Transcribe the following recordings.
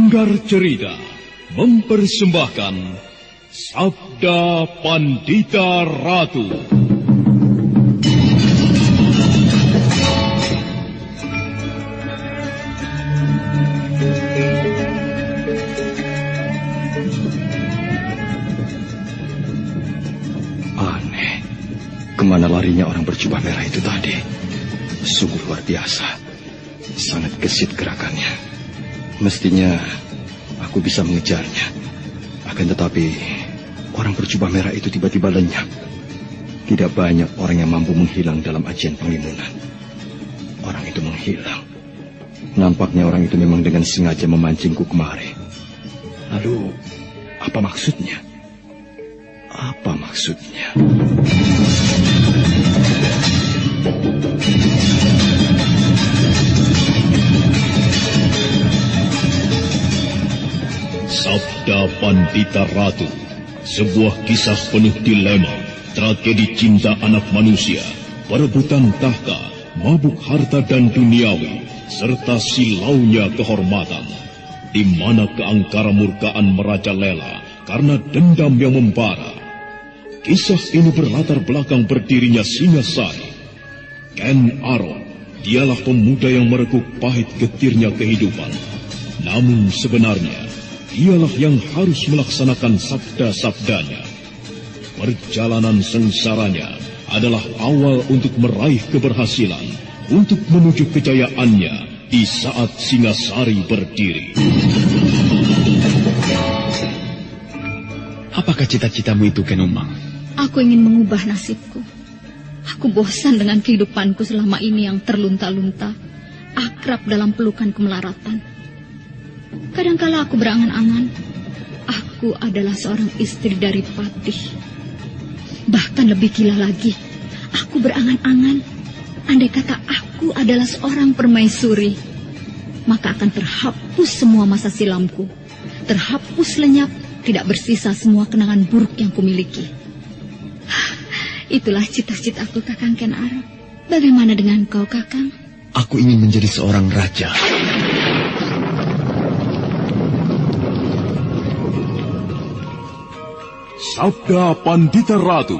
Sanggar Cerita mempersembahkan Sabda Pandita Ratu. Aneh, kemana larinya orang berjubah merah itu tadi? Sungguh luar biasa, sangat gesit gerakannya. Mestinya aku bisa mengejarnya. Akan tetapi orang berjubah merah itu tiba-tiba lenyap. Tidak banyak orang yang mampu menghilang dalam ajian penglimunan. Orang itu menghilang. Nampaknya orang itu memang dengan sengaja memancingku kemari. Lalu apa maksudnya? Apa maksudnya? Sabda Pandita Ratu, sebuah kisah penuh dilema, tragedi cinta anak manusia, perebutan tahta, mabuk harta dan duniawi, serta silaunya kehormatan, di mana keangkara murkaan merajalela karena dendam yang membara. Kisah ini berlatar belakang berdirinya Singasari. Ken Arok, dialah pemuda yang merekuk pahit getirnya kehidupan. Namun sebenarnya, dialah yang harus melaksanakan sabda-sabdanya. Perjalanan sengsaranya adalah awal untuk meraih keberhasilan, untuk menuju kejayaannya di saat Singasari berdiri. Apakah cita-citamu itu, Ken Umang? Aku ingin mengubah nasibku. Aku bosan dengan kehidupanku selama ini yang terlunta-lunta, akrab dalam pelukan kemelaratan. Kadangkala aku berangan-angan, aku adalah seorang istri dari Patih. Bahkan lebih gila lagi, aku berangan-angan, andai kata aku adalah seorang permaisuri, maka akan terhapus semua masa silamku, terhapus lenyap, tidak bersisa semua kenangan buruk yang kumiliki. Itulah cita-citaku, Kakang Ken Arok. Bagaimana dengan kau, Kakang? Aku ingin menjadi seorang raja. Sabda Pandita Ratu.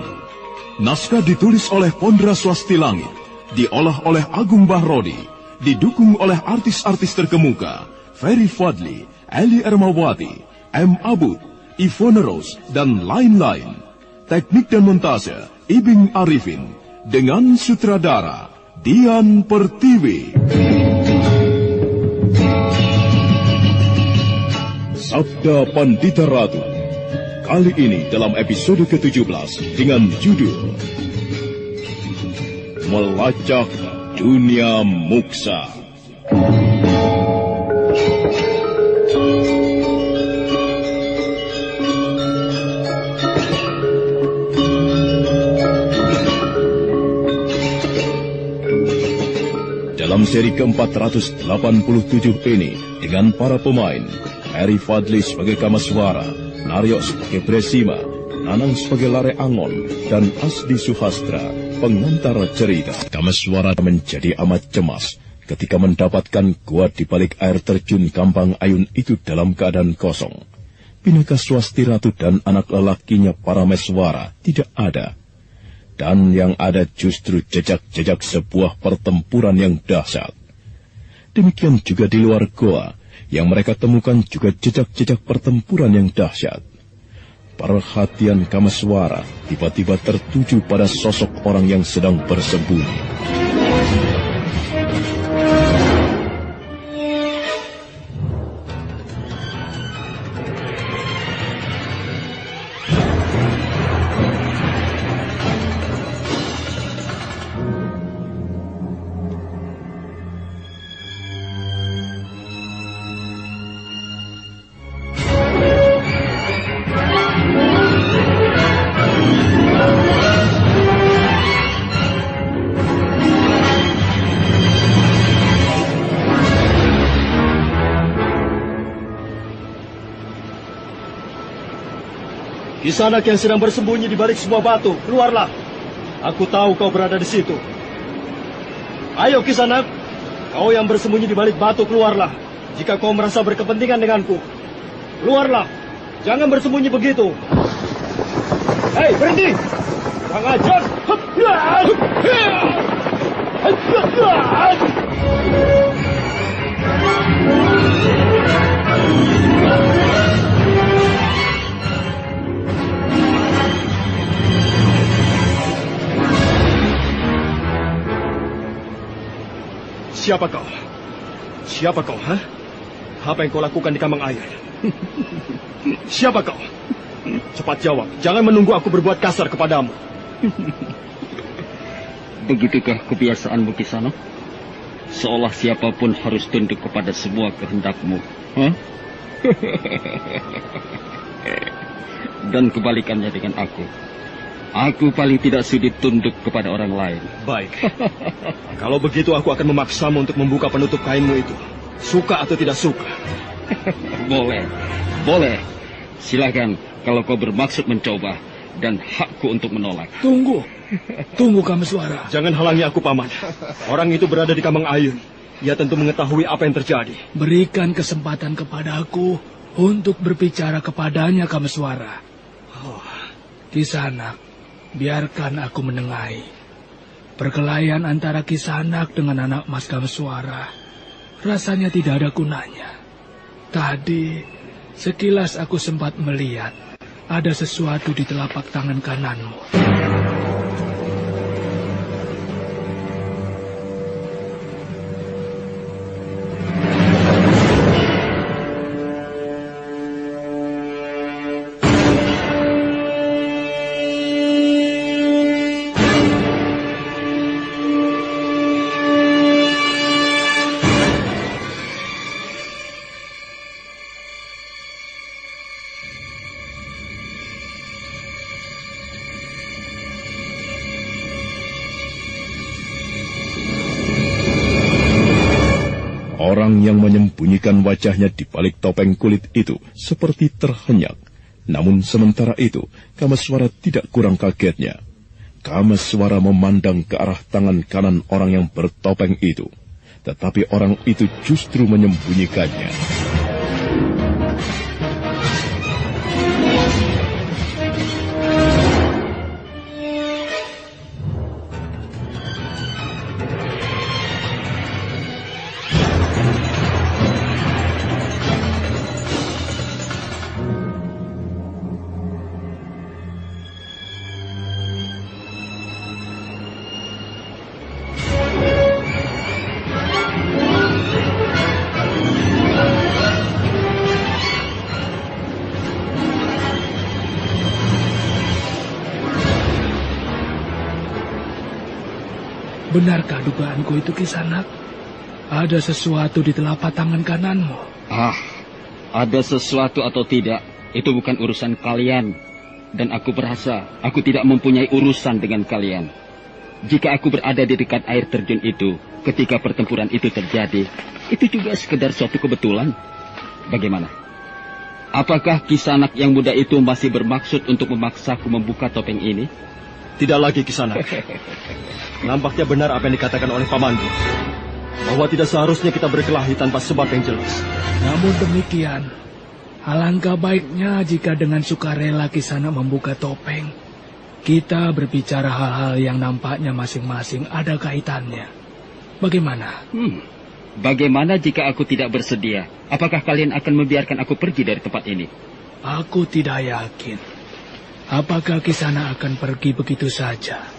Naskah ditulis oleh Pondra Swasti Langit, diolah oleh Agung Bahrodi, didukung oleh artis-artis terkemuka Ferry Fadli, Eli Ermawati, M. Abud, Ivone Rose, dan lain-lain. Teknik dan montase Ibing Arifin, dengan sutradara Dian Pertiwi. Sabda Pandita Ratu, kali ini dalam episode ke-17 dengan judul Melacak Dunia Muksa. Dalam seri ke-487 ini, dengan para pemain, Ferry Fadli sebagai Kamaswara, Naryo sebagai Bresima, Nanang sebagai Lare Angon, dan Asdi Suhastra, pengantar cerita. Kamaswara menjadi amat cemas ketika mendapatkan gua di balik air terjun Kampang Ayun itu dalam keadaan kosong. Pinaka Swasti Ratu dan anak lelakinya Parameswara tidak ada. Dan yang ada justru jejak-jejak sebuah pertempuran yang dahsyat. Demikian juga di luar goa, yang mereka temukan juga jejak-jejak pertempuran yang dahsyat. Perhatian Kamaswara tiba-tiba tertuju pada sosok orang yang sedang bersembunyi. Kisanak yang sedang bersembunyi di balik sebuah batu, keluarlah. Aku tahu kau berada di situ. Ayo Kisanak, kau yang bersembunyi di balik batu, keluarlah. Jika kau merasa berkepentingan denganku, keluarlah. Jangan bersembunyi begitu. Hei, berhenti! Kurang ajar! Siapa kau? Siapa kau, ha? Apa yang kau lakukan di Kamang Air? Siapa kau? Cepat jawab. Jangan menunggu aku berbuat kasar kepadamu. Begitukah kebiasaanmu, Kisanak? Seolah siapapun harus tunduk kepada semua kehendakmu. Huh? Dan kebalikannya dengan aku. Aku paling tidak sudi tunduk kepada orang lain. Baik. Kalau begitu aku akan memaksamu untuk membuka penutup kainmu itu. Suka atau tidak suka? Boleh. Boleh. Silakan kalau kau bermaksud mencoba dan hakku untuk menolak. Tunggu. Tunggu, Kameswara. Jangan halangi aku, Paman. Orang itu berada di Kamang Ayun. Ia tentu mengetahui apa yang terjadi. Berikan kesempatan kepada aku untuk berbicara kepadanya, Kameswara. Kisanak, biarkan aku menengahi. Perkelahian antara Kisanak dengan anak Mas Kameswara rasanya tidak ada gunanya. Tadi, sekilas aku sempat melihat ada sesuatu di telapak tangan kananmu. Orang yang menyembunyikan wajahnya di balik topeng kulit itu seperti terhenyak. Namun sementara itu, Kameswara tidak kurang kagetnya. Kameswara memandang ke arah tangan kanan orang yang bertopeng itu. Tetapi orang itu justru menyembunyikannya. Benarkah dugaanku itu, Kisanak? Ada sesuatu di telapak tangan kananmu. Ada sesuatu atau tidak, itu bukan urusan kalian. Dan aku merasa aku tidak mempunyai urusan dengan kalian. Jika aku berada di dekat air terjun itu, ketika pertempuran itu terjadi, itu juga sekedar suatu kebetulan. Bagaimana? Apakah Kisanak yang muda itu masih bermaksud untuk memaksaku membuka topeng ini? Tidak lagi, Kisanak. Nampaknya benar apa yang dikatakan oleh pamanku, bahwa tidak seharusnya kita berkelahi tanpa sebab yang jelas. Namun demikian, alangkah baiknya jika dengan sukarela Kisanak membuka topeng, kita berbicara hal-hal yang nampaknya masing-masing ada kaitannya. Bagaimana? Bagaimana jika aku tidak bersedia? Apakah kalian akan membiarkan aku pergi dari tempat ini? Aku tidak yakin. Apakah Kisanak akan pergi begitu saja?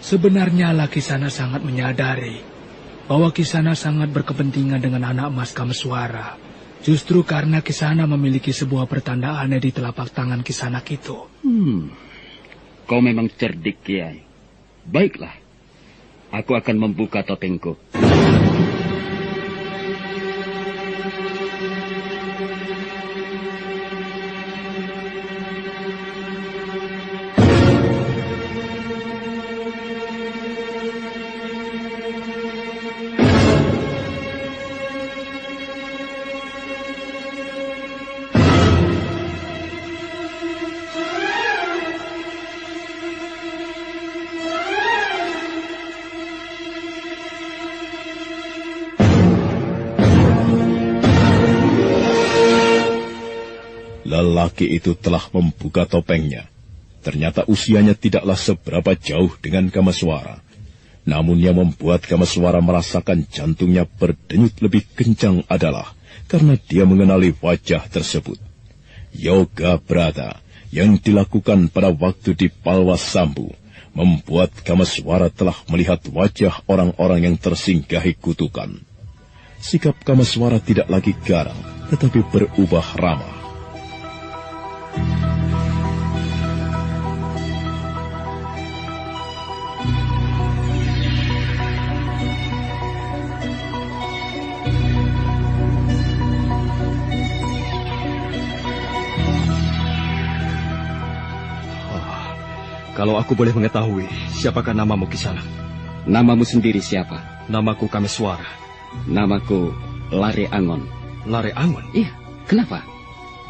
Sebenarnya Kisana sangat menyadari bahwa Kisana sangat berkepentingan dengan anak Mas Kameswara. Justru karena Kisana memiliki sebuah pertandaan di telapak tangan Kisanak itu. Kau memang cerdik, Kiai. Baiklah, aku akan membuka topengku. lelaki itu telah membuka topengnya. Ternyata usianya tidaklah seberapa jauh dengan Kamaswara. Namun yang membuat Kamaswara merasakan jantungnya berdenyut lebih kencang adalah karena dia mengenali wajah tersebut. Yoga Brata yang dilakukan pada waktu di Palwasambu membuat Kamaswara telah melihat wajah orang-orang yang tersinggahi kutukan. Sikap Kamaswara tidak lagi garang, tetapi berubah ramah. Kalau aku boleh mengetahui, siapakah namamu Kisanak? Namamu sendiri siapa? Namaku Kameswara. Namaku Lare Angon. Lare Angon? Iya, kenapa?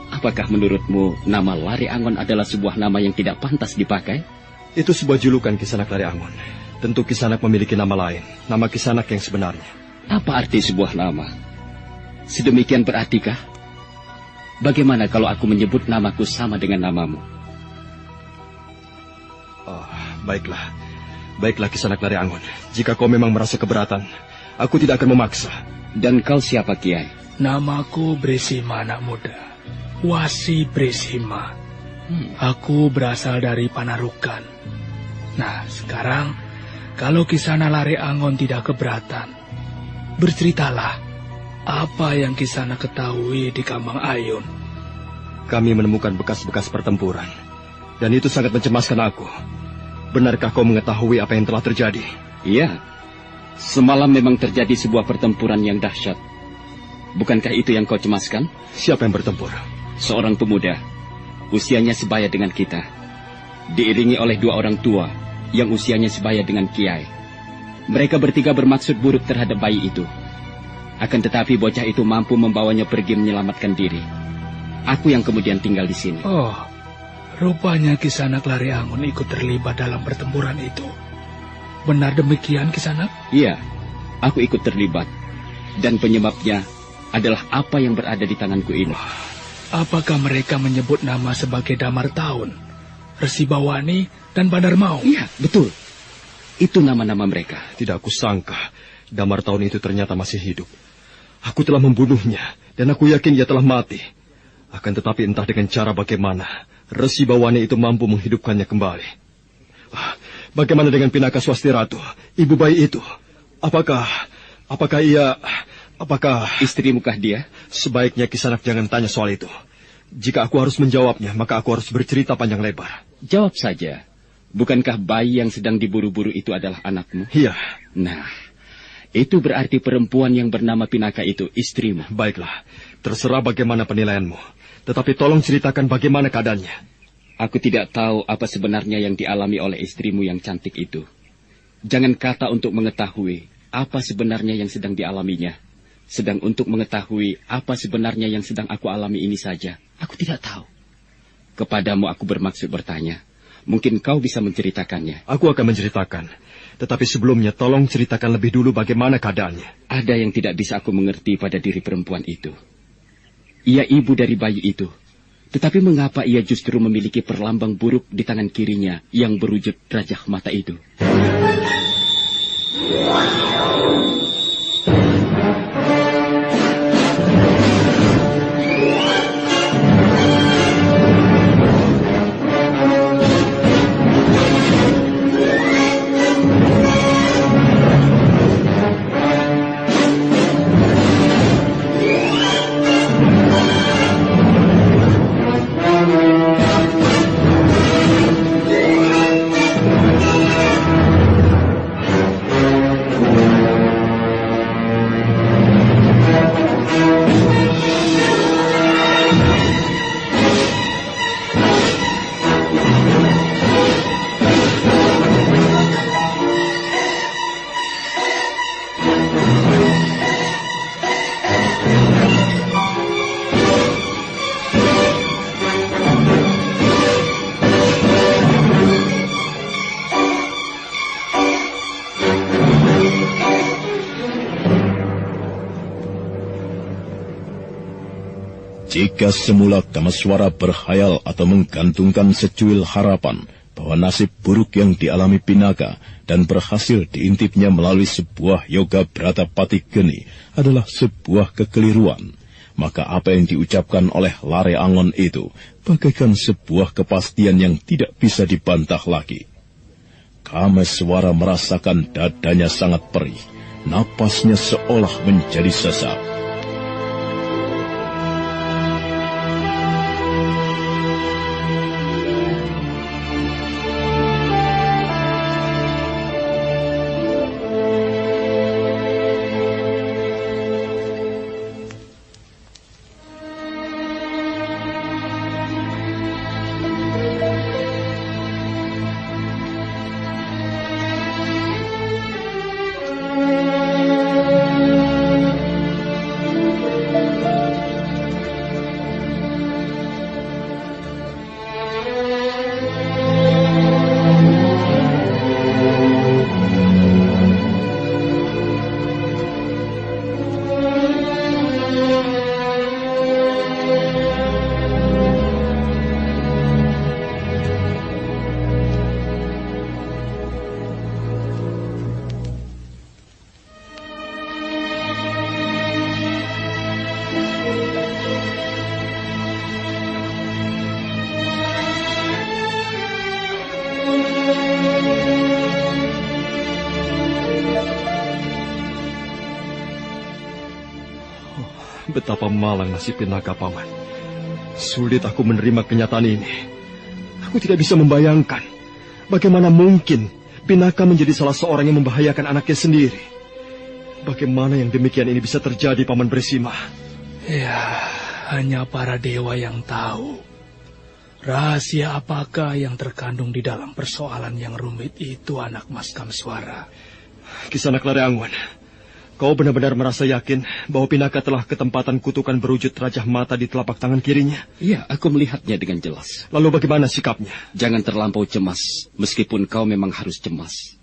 Apakah menurutmu nama Lare Angon adalah sebuah nama yang tidak pantas dipakai? Itu sebuah julukan Kisanak Lare Angon. Tentu Kisanak memiliki nama lain, nama Kisanak yang sebenarnya. Apa arti sebuah nama? Sedemikian beratikah? Bagaimana kalau aku menyebut namaku sama dengan namamu? Baiklah. Baiklah Kisanak Lare Angon. Jika kau memang merasa keberatan, aku tidak akan memaksa. Dan kau siapa, Kiai? Namaku Bresima, anak muda. Wasi Bresima. Aku berasal dari Panarukan. Nah, sekarang kalau Kisana Lare Angon tidak keberatan, berceritalah apa yang Kisana ketahui di Kambang Ayun. Kami menemukan bekas-bekas pertempuran, dan itu sangat mencemaskan aku. Benarkah kau mengetahui apa yang telah terjadi? Iya. Semalam memang terjadi sebuah pertempuran yang dahsyat. Bukankah itu yang kau cemaskan? Siapa yang bertempur? Seorang pemuda. Usianya sebaya dengan kita. Diiringi oleh 2 orang tua yang usianya sebaya dengan Kiai. Mereka bertiga bermaksud buruk terhadap bayi itu. Akan tetapi bocah itu mampu membawanya pergi menyelamatkan diri. Aku yang kemudian tinggal di sini. Oh, rupanya Kisanak Lare Angon ikut terlibat dalam pertempuran itu. Benar demikian, Kisanak? Iya, aku ikut terlibat. Dan penyebabnya adalah apa yang berada di tanganku ini. Apakah mereka menyebut nama sebagai Damar Taun, Resi Bawani, dan Bandar Mau? Iya, betul. Itu nama-nama mereka. Tidak aku sangka Damar Taun itu ternyata masih hidup. Aku telah membunuhnya, dan aku yakin ia telah mati. Akan tetapi entah dengan cara bagaimana Resi Bawani itu mampu menghidupkannya kembali. Bagaimana dengan Pinaka Swasti Ratu, ibu bayi itu? Apakah Istrimukah dia? Sebaiknya Kisanak jangan tanya soal itu. Jika aku harus menjawabnya, maka aku harus bercerita panjang lebar. Jawab saja. Bukankah bayi yang sedang diburu-buru itu adalah anakmu? Iya. Nah, itu berarti perempuan yang bernama Pinaka itu istrimu. Baiklah, terserah bagaimana penilaianmu. Tetapi tolong ceritakan bagaimana keadaannya. Aku tidak tahu apa sebenarnya yang dialami oleh istrimu yang cantik itu. Jangan kata untuk mengetahui apa sebenarnya yang sedang dialaminya. Sedang untuk mengetahui apa sebenarnya yang sedang aku alami ini saja, aku tidak tahu. Kepadamu aku bermaksud bertanya. Mungkin kau bisa menceritakannya. Aku akan menceritakan. Tetapi sebelumnya tolong ceritakan lebih dulu bagaimana keadaannya. Ada yang tidak bisa aku mengerti pada diri perempuan itu. Ia ibu dari bayi itu. Tetapi mengapa ia justru memiliki perlambang buruk di tangan kirinya yang berwujud rajah mata itu? Jika semula Kamaswara berkhayal atau menggantungkan secuil harapan bahwa nasib buruk yang dialami Pinaka dan berhasil diintipnya melalui sebuah yoga brata pati geni adalah sebuah kekeliruan, maka apa yang diucapkan oleh Lare Angon itu bagaikan sebuah kepastian yang tidak bisa dibantah lagi. Kamaswara merasakan dadanya sangat perih, napasnya seolah menjadi sesak. Betapa malang nasib Pinaka, Paman. Sulit aku menerima kenyataan ini. Aku tidak bisa membayangkan bagaimana mungkin Pinaka menjadi salah seorang yang membahayakan anaknya sendiri. Bagaimana yang demikian ini bisa terjadi, Paman Bresima? Ya, hanya para dewa yang tahu. Rahasia apakah yang terkandung di dalam persoalan yang rumit itu, anak Mas Kamswara? Kisanak Lare Angon, kau benar-benar merasa yakin bahwa Pinaka telah ketempatan kutukan berwujud rajah mata di telapak tangan kirinya? Iya, aku melihatnya dengan jelas. Lalu bagaimana sikapnya? Jangan terlampau cemas, meskipun kau memang harus cemas.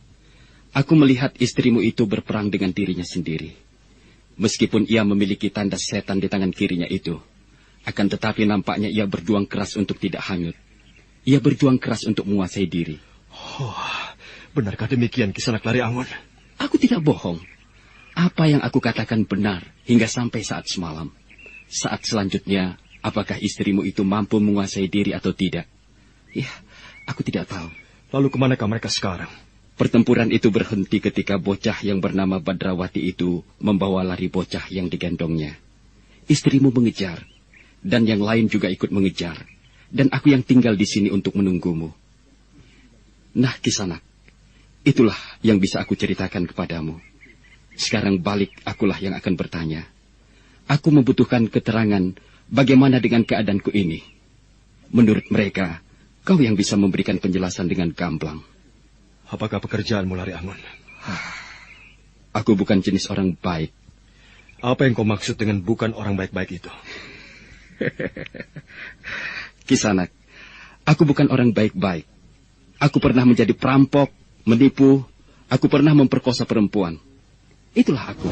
Aku melihat istrimu itu berperang dengan dirinya sendiri. Meskipun ia memiliki tanda setan di tangan kirinya itu, akan tetapi nampaknya ia berjuang keras untuk tidak hanyut. Ia berjuang keras untuk menguasai diri. Oh, benarkah demikian, Kisanak Lare Angon? Aku tidak bohong. Apa yang aku katakan benar hingga sampai saat semalam. Saat selanjutnya, apakah istrimu itu mampu menguasai diri atau tidak? Ya, aku tidak tahu. Lalu kemanakah mereka sekarang? Pertempuran itu berhenti ketika bocah yang bernama Badrawati itu membawa lari bocah yang digendongnya. Istrimu mengejar, dan yang lain juga ikut mengejar. Dan aku yang tinggal di sini untuk menunggumu. Nah, Kisanak, itulah yang bisa aku ceritakan kepadamu. Sekarang balik, akulah yang akan bertanya. Aku membutuhkan keterangan bagaimana dengan keadaanku ini. Menurut mereka, kau yang bisa memberikan penjelasan dengan gamblang. Apakah pekerjaanmu, Lare Angon? Aku bukan jenis orang baik. Apa yang kau maksud dengan bukan orang baik-baik itu? Kisanak, aku bukan orang baik-baik. Aku pernah menjadi perampok, menipu, aku pernah memperkosa perempuan. Itulah aku.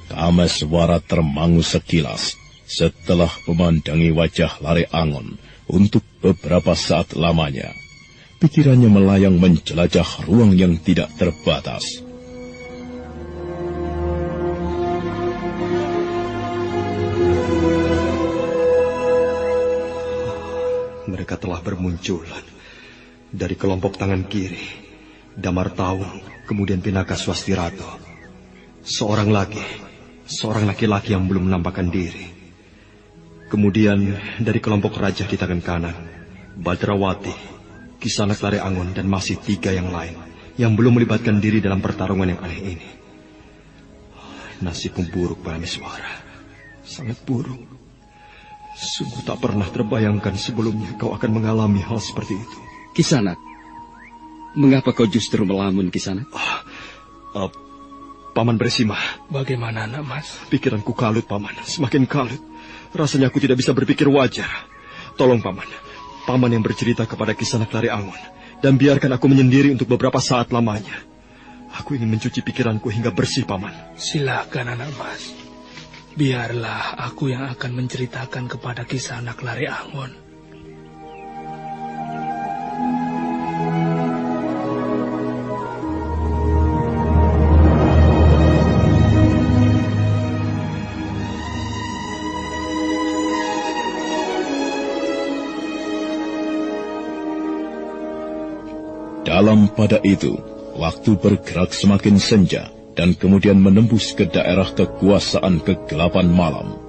Kamaswara termangu sekilas setelah memandangi wajah Lare Angon untuk beberapa saat lamanya. Pikirannya melayang menjelajah ruang yang tidak terbatas. Mereka telah bermunculan dari kelompok tangan kiri, Damar Tawung, kemudian Pinaka Swastirato. Seorang laki-laki yang belum menampakkan diri. Kemudian dari kelompok raja di tangan kanan, Badrawati, Kisanak Lare Angon, dan masih 3 yang lain yang belum melibatkan diri dalam pertarungan yang aneh ini. Nasibmu buruk, Parameswara. Sangat buruk. Sungguh tak pernah terbayangkan sebelumnya kau akan mengalami hal seperti itu. Kisanak, mengapa kau justru melamun, Kisanak? Paman Bresima. Bagaimana, Nak Mas? Pikiranku kalut, Paman. Semakin kalut. Rasanya aku tidak bisa berpikir wajar. Tolong, Paman. Paman yang bercerita kepada Kisanak Lare Angon. Dan biarkan aku menyendiri untuk beberapa saat lamanya. Aku ingin mencuci pikiranku hingga bersih, Paman. Silakan, anak Mas. Biarlah aku yang akan menceritakan kepada Kisanak Lare Angon. Dalam pada itu, waktu bergerak semakin senja dan kemudian menembus ke daerah kekuasaan kegelapan malam.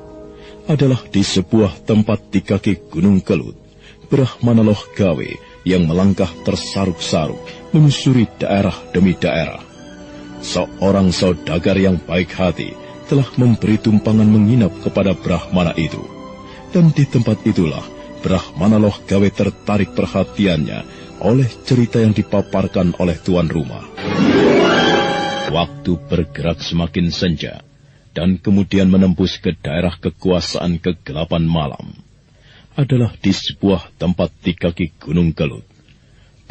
Adalah di sebuah tempat di kaki Gunung Kelut, Brahmana Loh Gawe yang melangkah tersaruk-saruk menyusuri daerah demi daerah. Seorang saudagar yang baik hati telah memberi tumpangan menginap kepada Brahmana itu. Dan di tempat itulah Brahmana Loh Gawe tertarik perhatiannya oleh cerita yang dipaparkan oleh tuan rumah. Waktu bergerak semakin senja, dan kemudian menembus ke daerah kekuasaan kegelapan malam. Adalah di sebuah tempat di kaki Gunung Kelut.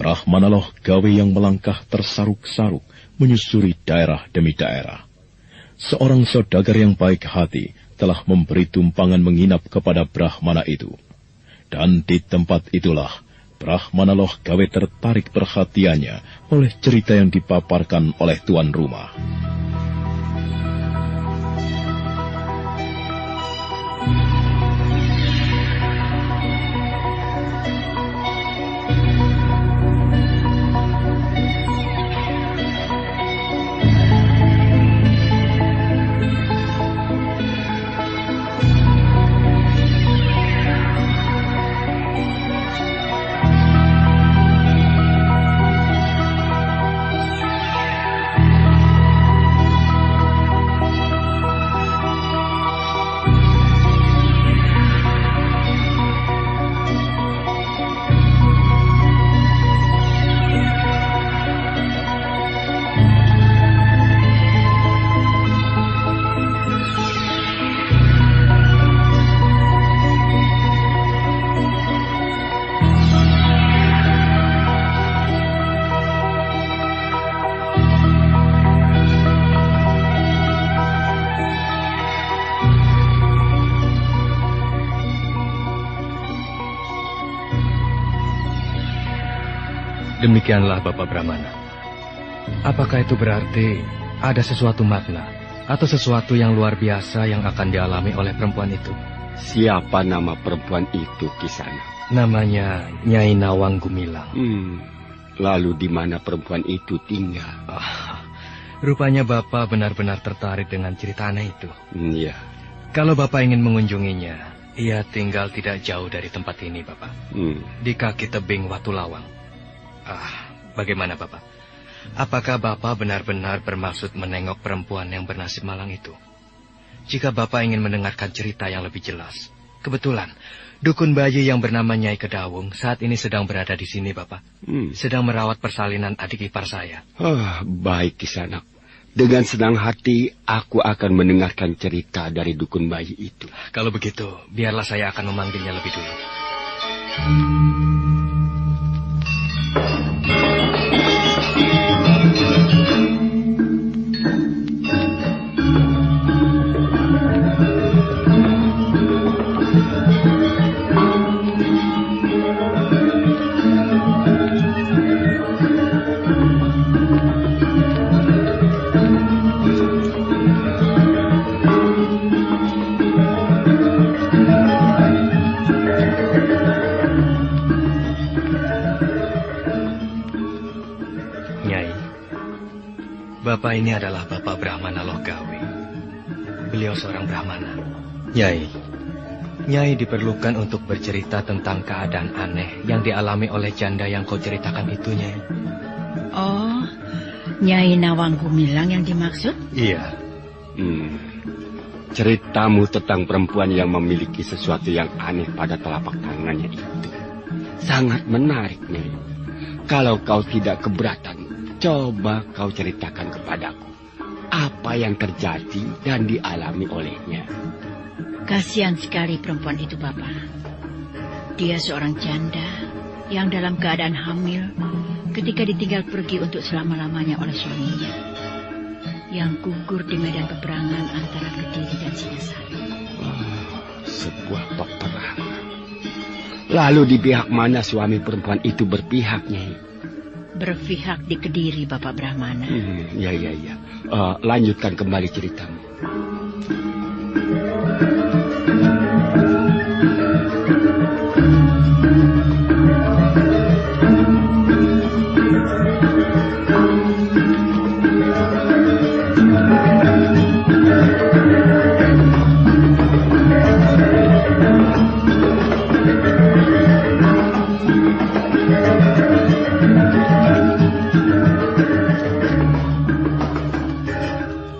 Brahmana Loh Gawe yang melangkah tersaruk-saruk menyusuri daerah demi daerah. Seorang saudagar yang baik hati telah memberi tumpangan menginap kepada Brahmana itu. Dan di tempat itulah Brahmana Loh Gawe tertarik perhatiannya oleh cerita yang dipaparkan oleh tuan rumah. Demikianlah Bapak Brahmana. Apakah itu berarti ada sesuatu makna atau sesuatu yang luar biasa yang akan dialami oleh perempuan itu? Siapa nama perempuan itu, Kisana? Namanya Nyai Nawang Gumilang. Lalu di mana perempuan itu tinggal? Rupanya Bapak benar-benar tertarik dengan cerita aneh itu. Iya. Kalau Bapak ingin mengunjunginya, ia tinggal tidak jauh dari tempat ini, Bapak. Di kaki tebing Watu Lawang. Bagaimana Bapak? Apakah Bapak benar-benar bermaksud menengok perempuan yang bernasib malang itu? Jika Bapak ingin mendengarkan cerita yang lebih jelas, kebetulan dukun bayi yang bernama Nyai Kedawung saat ini sedang berada di sini, Bapak. Sedang merawat persalinan adik ipar saya. Baik, Kisanak. Dengan senang hati, aku akan mendengarkan cerita dari dukun bayi itu. Kalau begitu, biarlah saya akan memanggilnya lebih dulu. Bapak ini adalah Bapak Brahmana Loh Gawe. Beliau seorang Brahmana. Nyai diperlukan untuk bercerita tentang keadaan aneh yang dialami oleh janda yang kau ceritakan itu, Nyai. Oh, Nyai Nawang Gumilang yang dimaksud? Iya. Ceritamu tentang perempuan yang memiliki sesuatu yang aneh pada telapak tangannya itu sangat menarik, Nyai. Kalau kau tidak keberatan, coba kau ceritakan kepadaku. apa yang terjadi dan dialami olehnya. Kasihan sekali perempuan itu, Bapak. Dia seorang janda yang dalam keadaan hamil ketika ditinggal pergi untuk selama-lamanya oleh suaminya, yang gugur di medan peperangan antara Kediri dan Singasari. Sebuah peperangan. Lalu di pihak mana suami perempuan itu berpihak, Nyai? Berpihak di Kediri, Bapak Brahmana. Ya. Lanjutkan kembali ceritamu.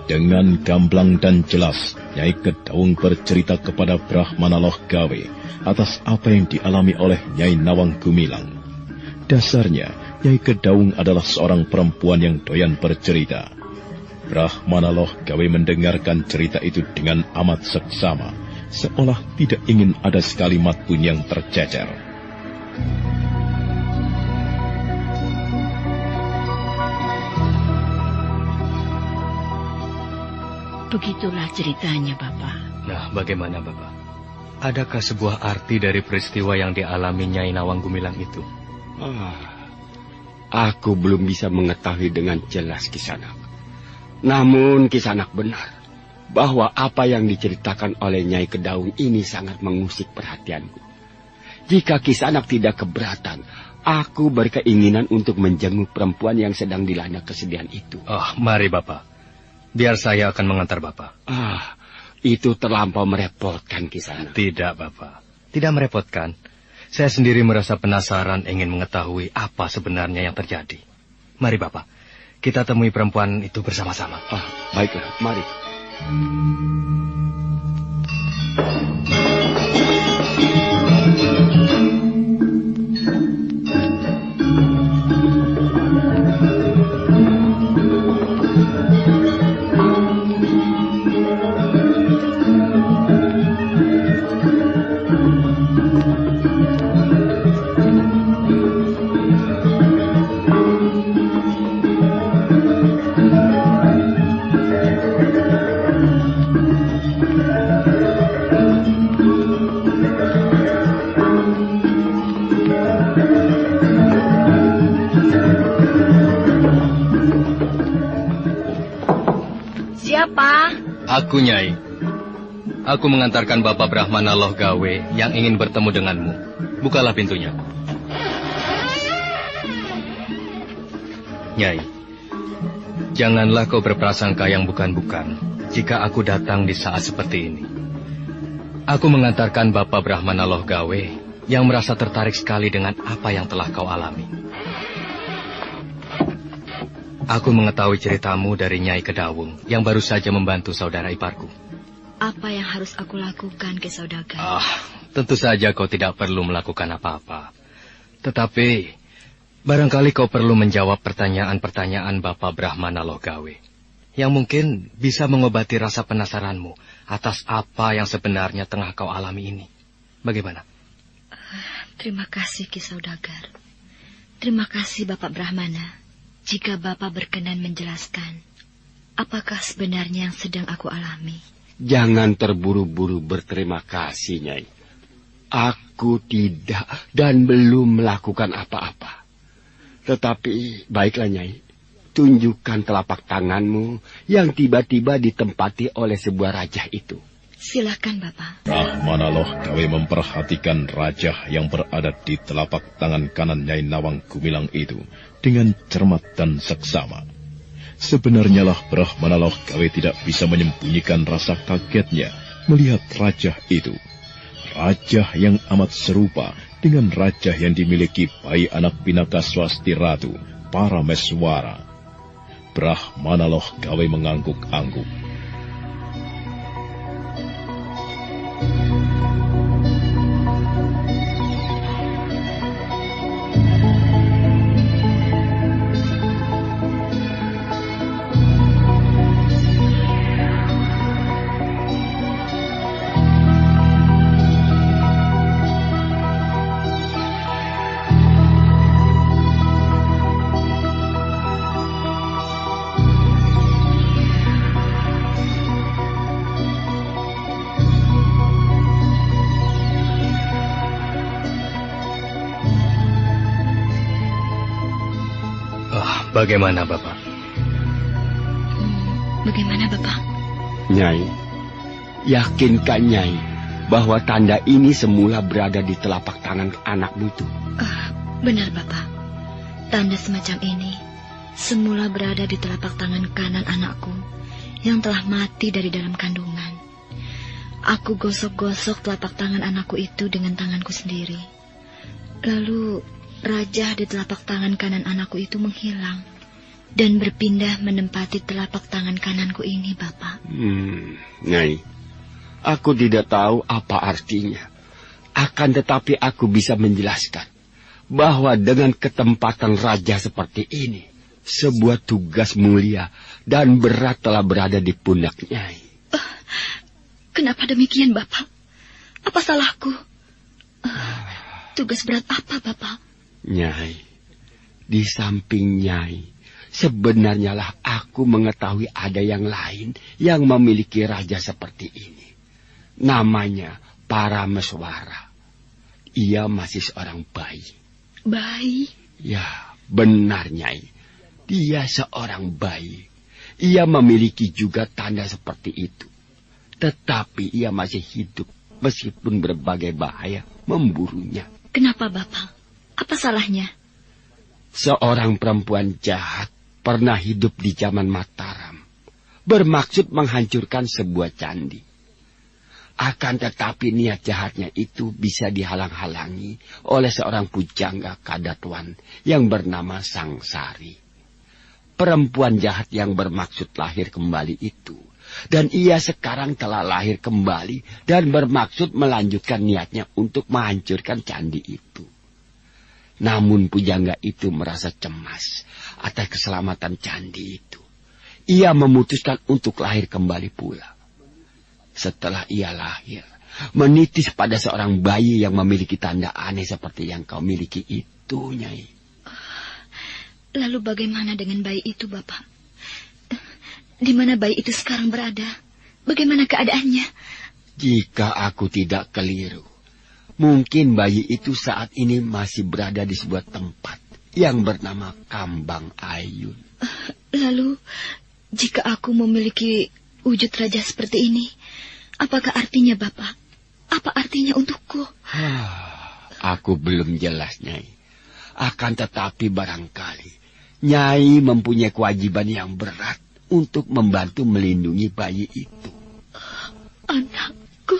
Dengan gamblang dan jelas, Nyai Kedaung bercerita kepada Brahmana Loh Gawe atas apa yang dialami oleh Nyai Nawang Gumilang. Dasarnya, Nyai Kedaung adalah seorang perempuan yang doyan bercerita. Brahmana Loh Gawe mendengarkan cerita itu dengan amat seksama, seolah tidak ingin ada sekalimat pun yang tercecer. Begitulah ceritanya, Bapak. Nah, bagaimana, Bapak? Adakah sebuah arti dari peristiwa yang dialami Nyai Nawang Gumilang itu? Aku belum bisa mengetahui dengan jelas, Kisanak. Namun Kisanak benar bahwa apa yang diceritakan oleh Nyai Kedaung ini sangat mengusik perhatianku. Jika Kisanak tidak keberatan, aku berkeinginan untuk menjenguk perempuan yang sedang dilanda kesedihan itu. Mari, Bapak. Biar saya akan mengantar Bapak. Itu terlampau merepotkan, Kisanak. Tidak, Bapak. Tidak merepotkan. Saya sendiri merasa penasaran ingin mengetahui apa sebenarnya yang terjadi. Mari, Bapak. Kita temui perempuan itu bersama-sama. Baiklah, mari. Aku, Nyai. Aku mengantarkan Bapak Brahmana Loh Gawe yang ingin bertemu denganmu. Bukalah pintunya. Nyai, janganlah kau berprasangka yang bukan-bukan jika aku datang di saat seperti ini. Aku mengantarkan Bapak Brahmana Loh Gawe yang merasa tertarik sekali dengan apa yang telah kau alami. Aku mengetahui ceritamu dari Nyai Kedaung yang baru saja membantu saudara iparku. Apa yang harus aku lakukan, Ki Saudagar? Tentu saja kau tidak perlu melakukan apa-apa. Tetapi, barangkali kau perlu menjawab pertanyaan-pertanyaan Bapak Brahmana Loh Gawe, yang mungkin bisa mengobati rasa penasaranmu atas apa yang sebenarnya tengah kau alami ini. Bagaimana? Terima kasih, Ki Saudagar. Terima kasih, Bapak Brahmana. Jika Bapak berkenan menjelaskan, apakah sebenarnya yang sedang aku alami? Jangan terburu-buru berterima kasih, Nyai. Aku tidak dan belum melakukan apa-apa. Tetapi, baiklah, Nyai. Tunjukkan telapak tanganmu yang tiba-tiba ditempati oleh sebuah rajah itu. Silakan, Bapak. Brahmana Loh Gawe memperhatikan rajah yang berada di telapak tangan kanan Nyai Nawang Gumilang itu dengan cermat dan seksama. Sebenarnya lah Brahmana Loh Gawe tidak bisa menyembunyikan rasa kagetnya melihat rajah itu. Rajah yang amat serupa dengan rajah yang dimiliki bayi anak Pinaka Swasti Ratu, Parameswara. Brahmana Loh Gawe mengangguk-angguk. Bagaimana, Bapak? Bagaimana, Bapak? Nyai, yakinkah Nyai bahwa tanda ini semula berada di telapak tangan anakmu itu? Benar, Bapak. Tanda semacam ini semula berada di telapak tangan kanan anakku yang telah mati dari dalam kandungan. Aku gosok-gosok telapak tangan anakku itu dengan tanganku sendiri. Lalu raja di telapak tangan kanan anakku itu menghilang dan berpindah menempati telapak tangan kananku ini, Bapak. Nyai, aku tidak tahu apa artinya. Akan tetapi aku bisa menjelaskan bahwa dengan ketempatan raja seperti ini, sebuah tugas mulia dan berat telah berada di pundak Nyai. Kenapa demikian, Bapak? Apa salahku? Tugas berat apa, Bapak? Nyai, di samping Nyai, sebenarnya lah aku mengetahui ada yang lain yang memiliki raja seperti ini. Namanya Parameswara. Ia masih seorang bayi. Bayi? Ya, benar, Nyai. Dia seorang bayi. Ia memiliki juga tanda seperti itu. Tetapi ia masih hidup meskipun berbagai bahaya memburunya. Kenapa, Bapak? Apa salahnya? Seorang perempuan jahat pernah hidup di zaman Mataram, bermaksud menghancurkan sebuah candi. Akan tetapi niat jahatnya itu bisa dihalang-halangi oleh seorang pujangga Kadatwan yang bernama Sangsari. Perempuan jahat yang bermaksud lahir kembali itu. Dan ia sekarang telah lahir kembali dan bermaksud melanjutkan niatnya untuk menghancurkan candi itu. Namun pujangga itu merasa cemas atas keselamatan candi itu. Ia memutuskan untuk lahir kembali pula. Setelah ia lahir, menitis pada seorang bayi yang memiliki tanda aneh seperti yang kau miliki itu, Nyai. Lalu bagaimana dengan bayi itu, Bapak? Di mana bayi itu sekarang berada? Bagaimana keadaannya? Jika aku tidak keliru, mungkin bayi itu saat ini masih berada di sebuah tempat yang bernama Kambang Ayun. Lalu, jika aku memiliki wujud raja seperti ini, apakah artinya, Bapak? Apa artinya untukku? Aku belum jelas, Nyai. Akan tetapi barangkali Nyai mempunyai kewajiban yang berat untuk membantu melindungi bayi itu. Anakku.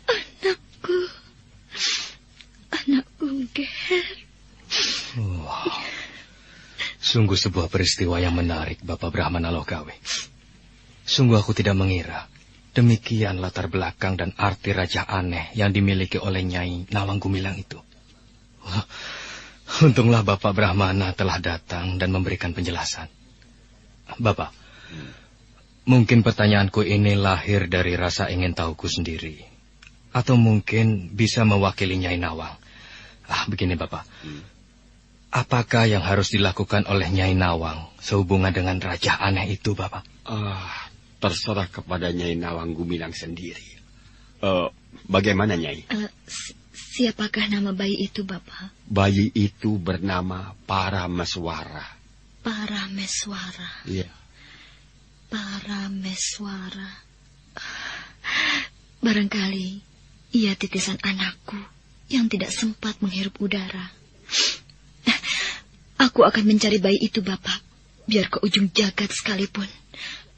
Anakku. Anakku, Ger. Sungguh sebuah peristiwa yang menarik, Bapak Brahmana Lokawe. Sungguh aku tidak mengira demikian latar belakang dan arti raja aneh yang dimiliki oleh Nyai Nawang Gumilang itu. Untunglah Bapak Brahmana telah datang dan memberikan penjelasan. Bapak, mungkin pertanyaanku ini lahir dari rasa ingin tahuku sendiri. Atau mungkin bisa mewakili Nyai Nawang. Begini Bapak. Apakah yang harus dilakukan oleh Nyai Nawang sehubungan dengan raja aneh itu, Bapak? Terserah kepada Nyai Nawang Gumilang sendiri. Bagaimana, Nyai? Siapakah nama bayi itu, Bapak? Bayi itu bernama Parameswara. Parameswara? Iya. Parameswara. Barangkali ia titisan anakku yang tidak sempat menghirup udara. Aku akan mencari bayi itu, Bapak. Biar ke ujung jagat sekalipun.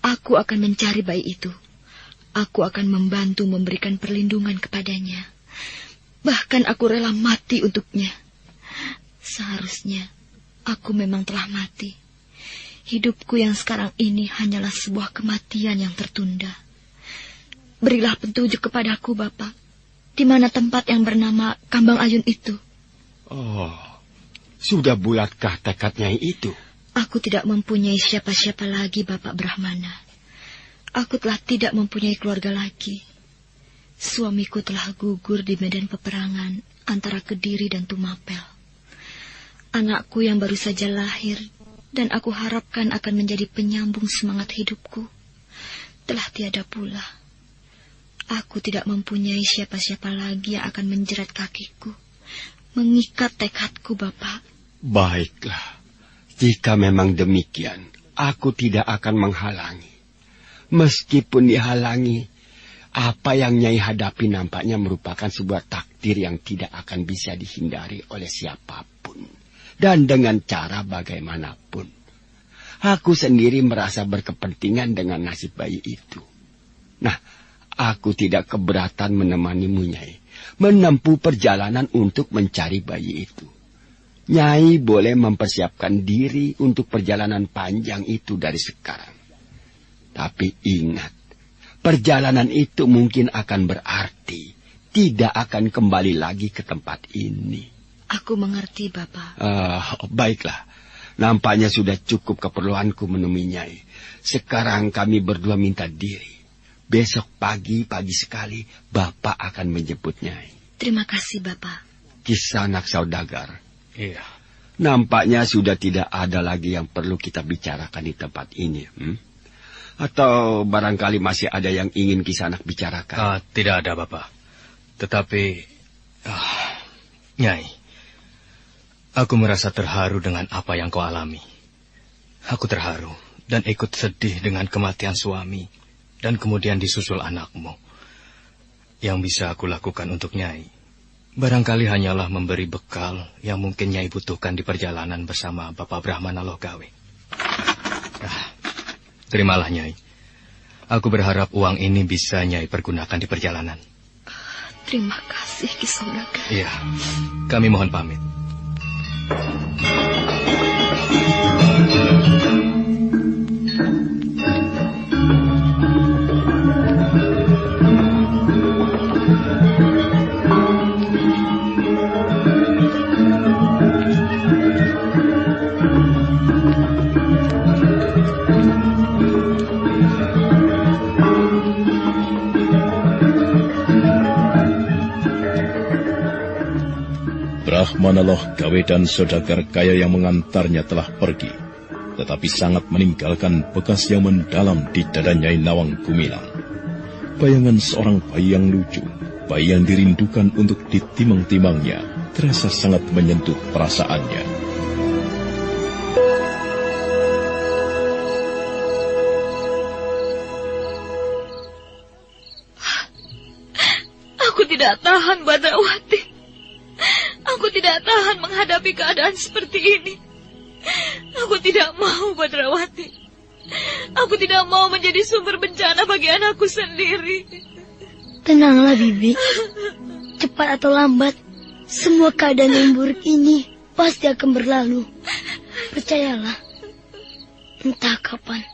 Aku akan mencari bayi itu. Aku akan membantu memberikan perlindungan kepadanya. Bahkan aku rela mati untuknya. Seharusnya aku memang telah mati. Hidupku yang sekarang ini hanyalah sebuah kematian yang tertunda. Berilah petunjuk kepadaku, Bapak. Di mana tempat yang bernama Kambang Ayun itu? Sudah bulatkah tekadnya itu? Aku tidak mempunyai siapa-siapa lagi, Bapak Brahmana. Aku telah tidak mempunyai keluarga lagi. Suamiku telah gugur di medan peperangan antara Kediri dan Tumapel. Anakku yang baru saja lahir dan aku harapkan akan menjadi penyambung semangat hidupku telah tiada pula. Aku tidak mempunyai siapa-siapa lagi yang akan menjerat kakiku, mengikat tekadku, Bapak. Baiklah, jika memang demikian, aku tidak akan menghalangi. Meskipun dihalangi, apa yang Nyai hadapi nampaknya merupakan sebuah takdir yang tidak akan bisa dihindari oleh siapapun. Dan dengan cara bagaimanapun. Aku sendiri merasa berkepentingan dengan nasib bayi itu. Nah, aku tidak keberatan menemanimu, Nyai, menempuh perjalanan untuk mencari bayi itu. Nyai boleh mempersiapkan diri untuk perjalanan panjang itu dari sekarang. Tapi ingat, perjalanan itu mungkin akan berarti tidak akan kembali lagi ke tempat ini. Aku mengerti, Bapak. Baiklah, nampaknya sudah cukup keperluanku menemui Nyai. Sekarang kami berdua minta diri. Besok pagi sekali, Bapak akan menjemput Nyai. Terima kasih, Bapak. Kisanak Saudagar. Iya. Nampaknya sudah tidak ada lagi yang perlu kita bicarakan di tempat ini. Atau barangkali masih ada yang ingin Kisanak bicarakan? Tidak ada, Bapak. Tetapi, Nyai, aku merasa terharu dengan apa yang kau alami. Aku terharu dan ikut sedih dengan kematian suami dan kemudian disusul anakmu. Yang bisa aku lakukan untuk Nyai barangkali hanyalah memberi bekal yang mungkin Nyai butuhkan di perjalanan bersama Bapak Brahmana Logawe. Terimalah, Nyai. Aku berharap uang ini bisa Nyai pergunakan di perjalanan. Terima kasih, Ki Saudagar. Iya, kami mohon pamit. Brahmana Logawe dan saudagar kaya yang mengantarnya telah pergi, tetapi sangat meninggalkan bekas yang mendalam di dada Nyai Nawang Gumilang. Bayangan seorang bayi yang lucu, bayi yang dirindukan untuk ditimang-timangnya, terasa sangat menyentuh perasaannya. Aku tidak tahan, Badrawati. Aku tidak tahan menghadapi keadaan seperti ini. Aku tidak mau, Badrawati. Aku tidak mau menjadi sumber bencana bagi anakku sendiri. Tenanglah, Bibi. Cepat atau lambat, semua keadaan yang buruk ini pasti akan berlalu. Percayalah. Entah kapan,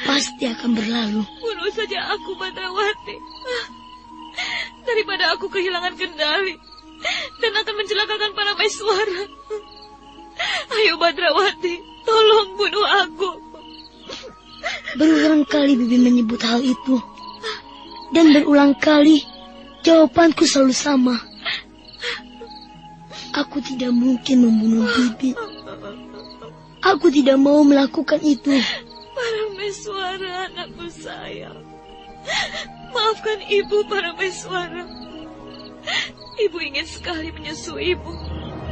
pasti akan berlalu. Bunuh saja aku, Badrawati. Daripada aku kehilangan kendali dan akan mencelakakan para Maeswara. Ayo, Badrawati, tolong bunuh aku. Berulang kali Bibi menyebut hal itu. Dan berulang kali jawabanku selalu sama. Aku tidak mungkin membunuh Bibi. Aku tidak mau melakukan itu. Para Maeswara, anakku sayang. Maafkan ibu, para Maeswara. Ibu ingin sekali menyusui ibu,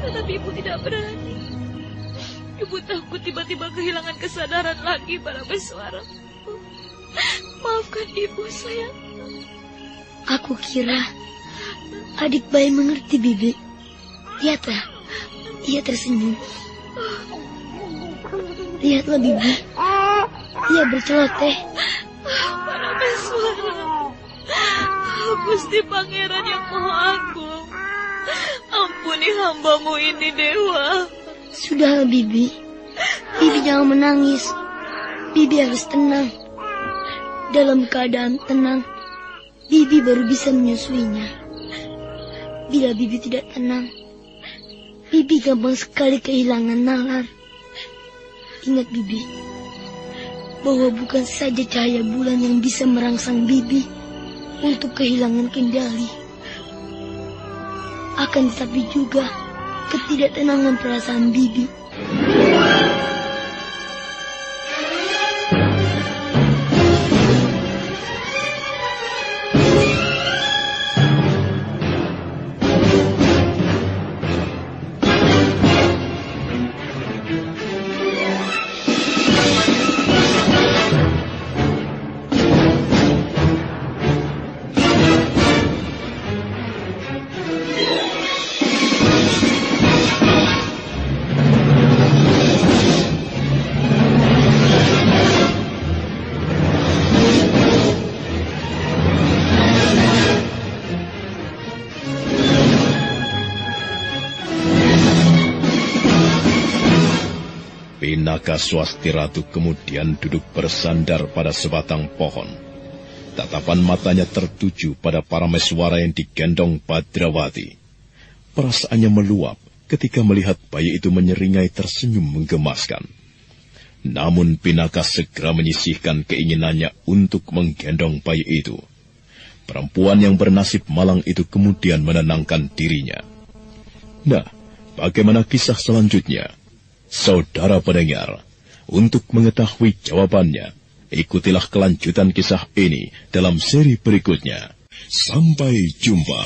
tetapi ibu tidak berani. Ibu takut tiba-tiba kehilangan kesadaran lagi, para Maeswara. Maafkan ibu, sayang. Aku kira adik bayi mengerti, Bibi. Lihatlah, ia tersenyum. Lihatlah, Bibi. Ia berceloteh. Para Maeswara, Gusti Pangeran yang Maha Agung, ampuni hambamu ini, Dewa. Sudah, Bibi. Bibi jangan menangis. Bibi harus tenang. Dalam keadaan tenang, Bibi baru bisa menyusuinya. Bila Bibi tidak tenang, Bibi gampang sekali kehilangan nalar. Ingat, Bibi, bahwa bukan saja cahaya bulan yang bisa merangsang Bibi untuk kehilangan kendali. Akan tetapi juga ketidaktenangan perasaan Bibi. Pinaka Swasti Ratu kemudian duduk bersandar pada sebatang pohon. Tatapan matanya tertuju pada Parameswara yang digendong Badrawati. Perasaannya meluap ketika melihat bayi itu menyeringai tersenyum menggemaskan. Namun Pinaka segera menyisihkan keinginannya untuk menggendong bayi itu. Perempuan yang bernasib malang itu kemudian menenangkan dirinya. Nah, bagaimana kisah selanjutnya? Saudara pendengar, untuk mengetahui jawabannya, ikutilah kelanjutan kisah ini dalam seri berikutnya. Sampai jumpa.